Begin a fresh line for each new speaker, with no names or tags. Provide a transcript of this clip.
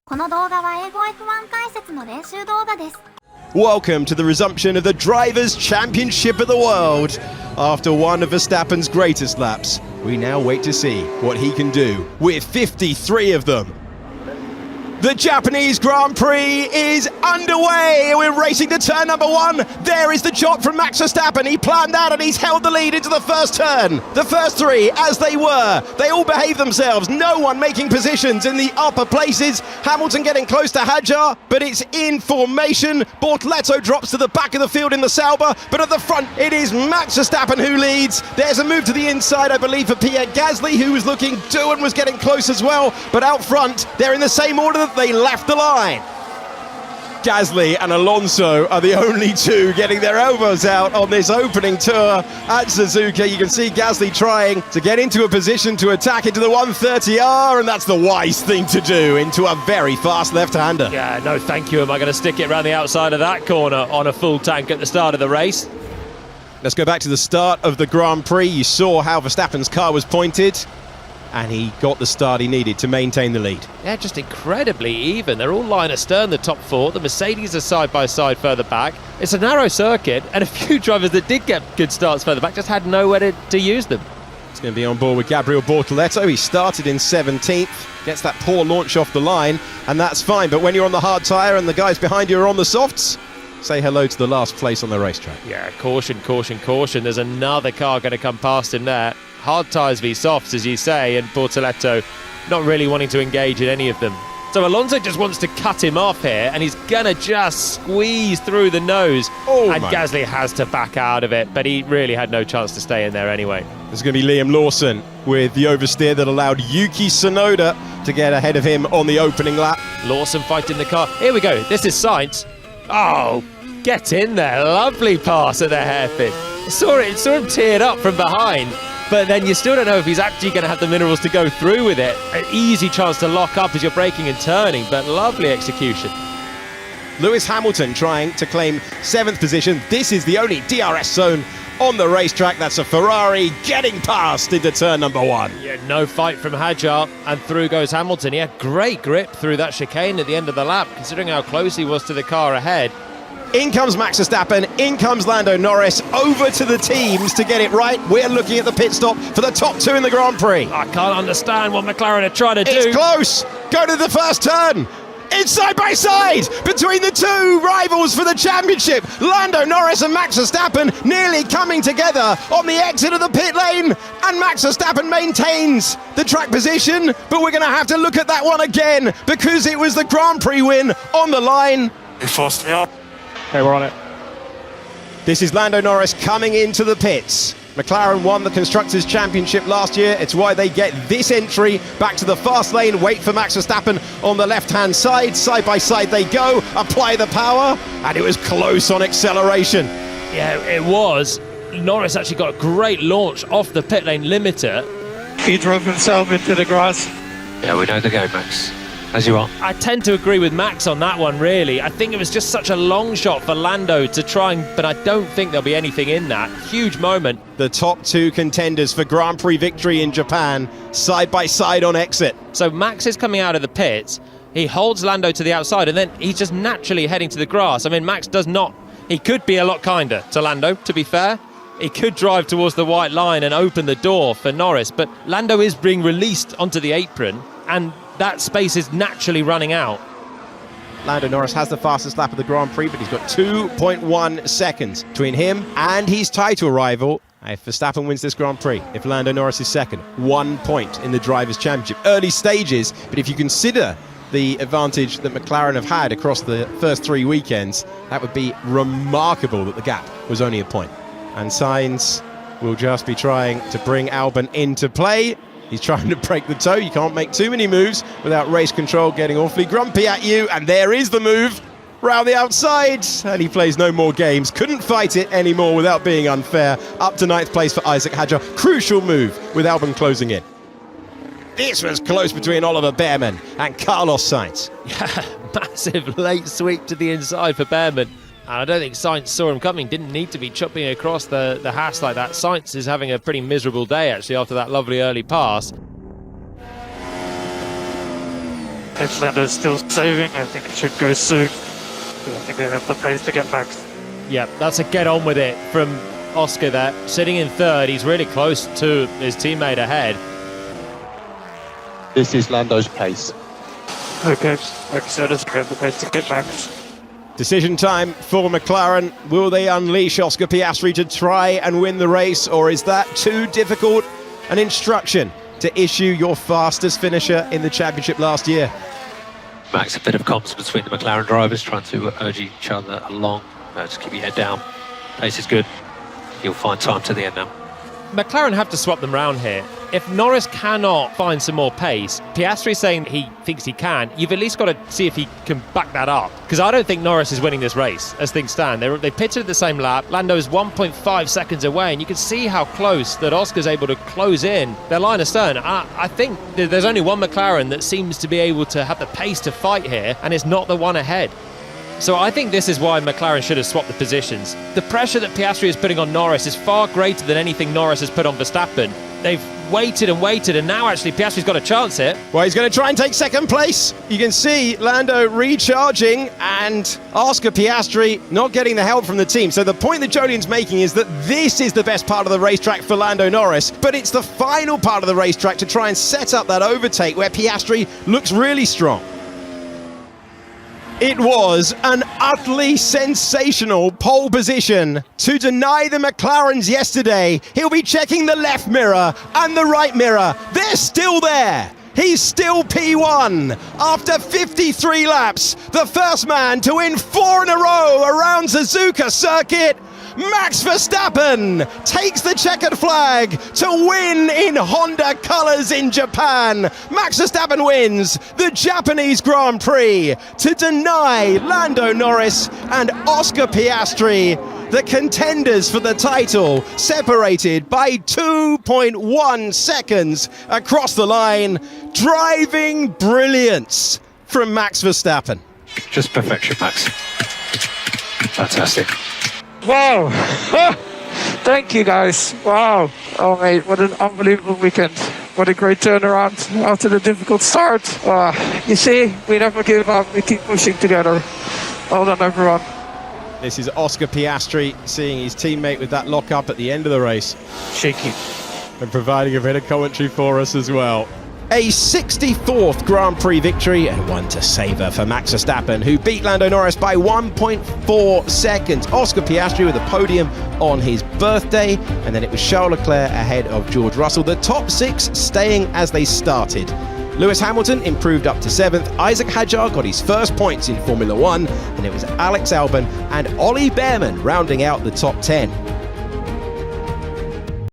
この動画は英語 F1 解説の練習動画です。
Welcome to the resumption of the Drivers' Championship of the World. After one of Verstappen's greatest laps, we now wait to see what he can do with 53 of them. The Japanese Grand Prix is underway. We're racing to turn number one. There is the chop from Max Verstappen. He planned that and he's held the lead into the first turn. The first three, as they were, they all behaved themselves. No one making positions in the upper places. Hamilton getting close to Hadjar, but it's in formation. Bortoleto drops to the back of the field in the Sauber, but at the front, it is Max Verstappen who leads. There's a move to the inside, I believe, for Pierre Gasly, who was looking to and was getting close as well. But out front, they're in the same order that they left the line. Gasly and Alonso are the only two getting their elbows out on this opening tour at Suzuka. You can see Gasly trying to get into a position to attack into the 130R, and that's the wise thing to do, into a very fast left-hander.
Yeah, no thank you. Am I going to stick it around the outside of that corner on a full tank at the start of the race?
Let's go back to the start of the Grand Prix. You saw how Verstappen's car was pointed, and he got the start he needed to maintain the lead.
Yeah, just incredibly even. They're all line astern, the top four. The Mercedes are side by side further back. It's a narrow circuit, and a few drivers that did get good starts further back just had nowhere to use them.
It's going to be on board with Gabriel Bortoleto. He started in 17th, gets that poor launch off the line, and that's fine. But when you're on the hard tyre and the guys behind you are on the softs, say hello to the last place on the racetrack.
Yeah, caution, caution, caution. There's another car going to come past him there. Hard tyres v softs, as you say, and Bortoleto not really wanting to engage in any of them. So Alonso just wants to cut him off here, and he's gonna just squeeze through the nose. And Gasly has to back out of it, but he really had no chance to stay in there anyway.
There's going to be Liam Lawson with the oversteer that allowed Yuki Tsunoda to get ahead of him on the opening lap.
Lawson fighting the car. Here we go. This is Sainz. Oh, get in there. Lovely pass at the hairpin. Saw him teared up from behind. But then you still don't know if he's actually going to have the minerals to go through with it. An easy chance to lock up as you're braking and turning, but lovely execution.
Lewis Hamilton trying to claim 7th position. This is the only DRS zone on the racetrack. That's a Ferrari getting past into turn number one.
Yeah, no fight from Hadjar, and through goes Hamilton. He had great grip through that chicane at the end of the lap, considering how close he was to the car ahead.
In comes Max Verstappen, in comes Lando Norris, over to the teams to get it right. We're looking at the pit stop for the top two in the Grand Prix.
I can't understand what McLaren are trying to do.
It's close. Go to the first turn. It's side by side between the two rivals for the championship. Lando Norris and Max Verstappen nearly coming together on the exit of the pit lane. And Max Verstappen maintains the track position. But we're going to have to look at that one again because it was the Grand Prix win on the line.
You forced me up.
Okay, we're on it.
This is Lando Norris coming into the pits. McLaren won the Constructors' Championship last year. It's why they get this entry back to the fast lane. Wait for Max Verstappen on the left-hand side. Side by side they go. Apply the power. And it was close on acceleration.
Yeah, it was. Norris actually got a great launch off the pit lane limiter.
He drove himself into the grass.
Yeah, we know the game, Max. As you are.
I tend to agree with Max on that one, really. I think it was just such a long shot for Lando to try but I don't think there'll be anything in that. Huge moment.
The top two contenders for Grand Prix victory in Japan, side by side on exit.
So Max is coming out of the pits. He holds Lando to the outside, and then he's just naturally heading to the grass. I mean, Max does not... He could be a lot kinder to Lando, to be fair. He could drive towards the white line and open the door for Norris, but Lando is being released onto the apron, and that space is naturally running out.
Lando Norris has the fastest lap of the Grand Prix, but he's got 2.1 seconds between him and his title rival. If Verstappen wins this Grand Prix, if Lando Norris is second, 1 point in the Drivers' Championship. Early stages, but if you consider the advantage that McLaren have had across the first 3 weekends, that would be remarkable that the gap was only a point. And Sainz will just be trying to bring Albon into play. He's trying to break the toe. You can't make too many moves without race control getting awfully grumpy at you. And there is the move round the outside. And he plays no more games. Couldn't fight it anymore without being unfair. Up to 9th place for Isaac Hadjar. Crucial move with Albon closing in. This was close between Oliver Behrman and Carlos Sainz.
Yeah, massive late sweep to the inside for Behrman. And I don't think Sainz saw him coming, didn't need to be chopping across the Haas like that. Sainz is having a pretty miserable day, actually, after that lovely early pass.
If Lando's still saving, I think it should go soon. I think they have the pace to get Max.
Yeah, that's a get on with it from Oscar there. Sitting in third, he's really close to his teammate ahead.
This is Lando's pace.
Okay, like I said, they have the pace to get Max.
Decision time for McLaren. Will they unleash Oscar Piastri to try and win the race, or is that too difficult an instruction to issue your fastest finisher in the championship last year?
Max, a bit of comms between the McLaren drivers, trying to urge each other along. Just keep your head down. Pace is good. You'll find time to the end now.
McLaren have to swap them round here. If Norris cannot find some more pace, Piastri's saying he thinks he can, you've at least got to see if he can back that up. Because I don't think Norris is winning this race as things stand. They pitted at the same lap. Lando's 1.5 seconds away, and you can see how close that Oscar's able to close in their line astern. I think there's only one McLaren that seems to be able to have the pace to fight here, and it's not the one ahead. So I think this is why McLaren should have swapped the positions. The pressure that Piastri is putting on Norris is far greater than anything Norris has put on Verstappen. They've waited and waited, and now actually Piastri's got a chance here.
Well, he's going to try and take second place. You can see Lando recharging and Oscar Piastri not getting the help from the team. So the point that Jodian's making is that this is the best part of the racetrack for Lando Norris, but it's the final part of the racetrack to try and set up that overtake where Piastri looks really strong. It was an utterly sensational pole position to deny the McLarens yesterday. He'll be checking the left mirror and the right mirror. They're still there. He's still P1 after 53 laps. The first man to win 4 in a row around Suzuka circuit. Max Verstappen takes the checkered flag to win in Honda colours in Japan. Max Verstappen wins the Japanese Grand Prix to deny Lando Norris and Oscar Piastri, the contenders for the title, separated by 2.1 seconds across the line. Driving brilliance from Max Verstappen.
Just perfection, Max. Fantastic.
Wow! Thank you guys. Wow. Oh mate, what an unbelievable weekend. What a great turnaround after the difficult start. You see, we never give up. We keep pushing together. Well done everyone.
This is Oscar Piastri seeing his teammate with that lock-up at the end of the race.
Shaky.
And providing a bit of commentary for us as well. A 64th Grand Prix victory and one to savour for Max Verstappen, who beat Lando Norris by 1.4 seconds. Oscar Piastri with a podium on his birthday, and then it was Charles Leclerc ahead of George Russell. The top 6 staying as they started. Lewis Hamilton improved up to 7th. Isaac Hadjar got his first points in Formula 1, and it was Alex Albon and Ollie Behrman rounding out the top 10.